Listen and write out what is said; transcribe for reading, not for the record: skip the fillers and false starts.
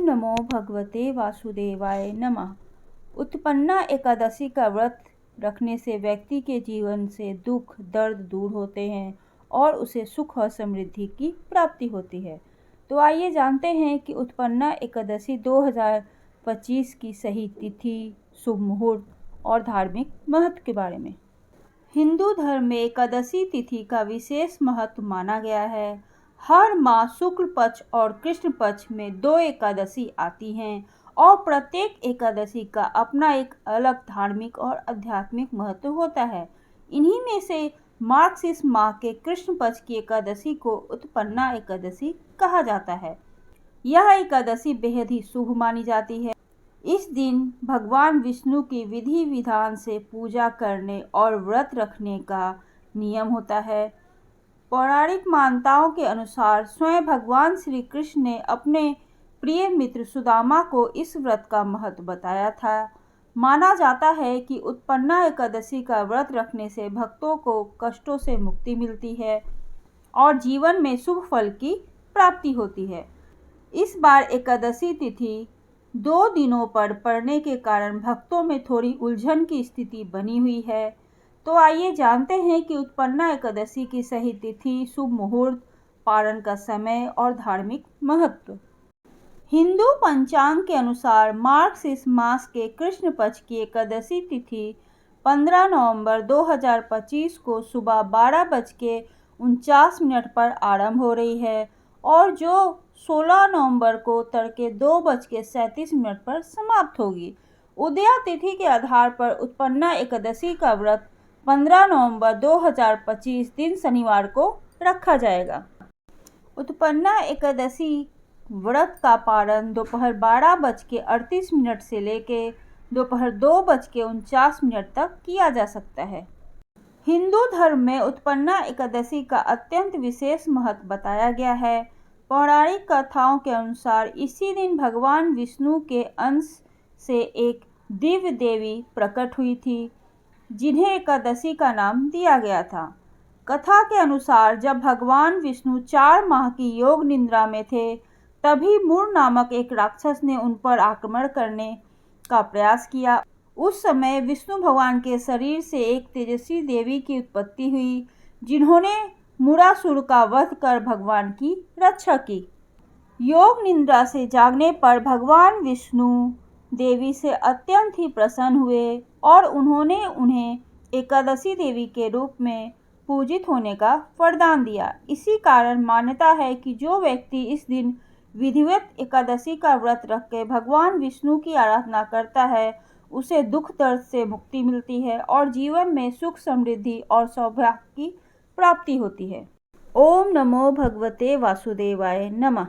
नमो भगवते वासुदेवाय नमः। उत्पन्ना एकादशी का व्रत रखने से व्यक्ति के जीवन से दुख दर्द दूर होते हैं और उसे सुख और समृद्धि की प्राप्ति होती है। तो आइए जानते हैं कि उत्पन्ना एकादशी 2025 की सही तिथि, शुभ मुहूर्त और धार्मिक महत्व के बारे में। हिंदू धर्म में एकादशी तिथि का विशेष महत्व माना गया है। हर माह शुक्ल पक्ष और कृष्ण पक्ष में 2 एकादशी आती हैं और प्रत्येक एकादशी का अपना एक अलग धार्मिक और आध्यात्मिक महत्व होता है। इन्हीं में से मार्गशीर्ष माह के कृष्ण पक्ष की एकादशी को उत्पन्ना एकादशी कहा जाता है। यह एकादशी बेहद ही शुभ मानी जाती है। इस दिन भगवान विष्णु की विधि विधान से पूजा करने और व्रत रखने का नियम होता है। पौराणिक मान्यताओं के अनुसार स्वयं भगवान श्री कृष्ण ने अपने प्रिय मित्र सुदामा को इस व्रत का महत्व बताया था। माना जाता है कि उत्पन्ना एकादशी का व्रत रखने से भक्तों को कष्टों से मुक्ति मिलती है और जीवन में शुभ फल की प्राप्ति होती है। इस बार एकादशी तिथि 2 दिनों पर पड़ने के कारण भक्तों में थोड़ी उलझन की स्थिति बनी हुई है। तो आइए जानते हैं कि उत्पन्ना एकादशी की सही तिथि, शुभ मुहूर्त, पारण का समय और धार्मिक महत्व। हिंदू पंचांग के अनुसार मार्गशीर्ष मास के कृष्ण पक्ष की एकादशी तिथि 15 नवंबर 2025 को सुबह 12:49 पर आरंभ हो रही है और जो 16 नवंबर को तड़के 2:37 पर समाप्त होगी। उदया तिथि के आधार पर उत्पन्ना एकादशी का व्रत 15 नवंबर 2025 दिन शनिवार को रखा जाएगा। उत्पन्ना एकादशी व्रत का पारण दोपहर 12:38 से लेकर दोपहर 2:49 तक किया जा सकता है। हिंदू धर्म में उत्पन्ना एकादशी का अत्यंत विशेष महत्व बताया गया है। पौराणिक कथाओं के अनुसार इसी दिन भगवान विष्णु के अंश से एक दिव्य देवी प्रकट हुई थी, जिन्हें एकादशी का नाम दिया गया था। कथा के अनुसार जब भगवान विष्णु 4 माह की योग निद्रा में थे, तभी मूर नामक एक राक्षस ने उन पर आक्रमण करने का प्रयास किया। उस समय विष्णु भगवान के शरीर से एक तेजस्वी देवी की उत्पत्ति हुई, जिन्होंने मुरासुर का वध कर भगवान की रक्षा की। योग निद्रा से जागने पर भगवान विष्णु देवी से अत्यंत ही प्रसन्न हुए और उन्होंने उन्हें एकादशी देवी के रूप में पूजित होने का वरदान दिया। इसी कारण मान्यता है कि जो व्यक्ति इस दिन विधिवत एकादशी का व्रत रख के भगवान विष्णु की आराधना करता है, उसे दुख दर्द से मुक्ति मिलती है और जीवन में सुख समृद्धि और सौभाग्य की प्राप्ति होती है। ओम नमो भगवते वासुदेवाय नमः।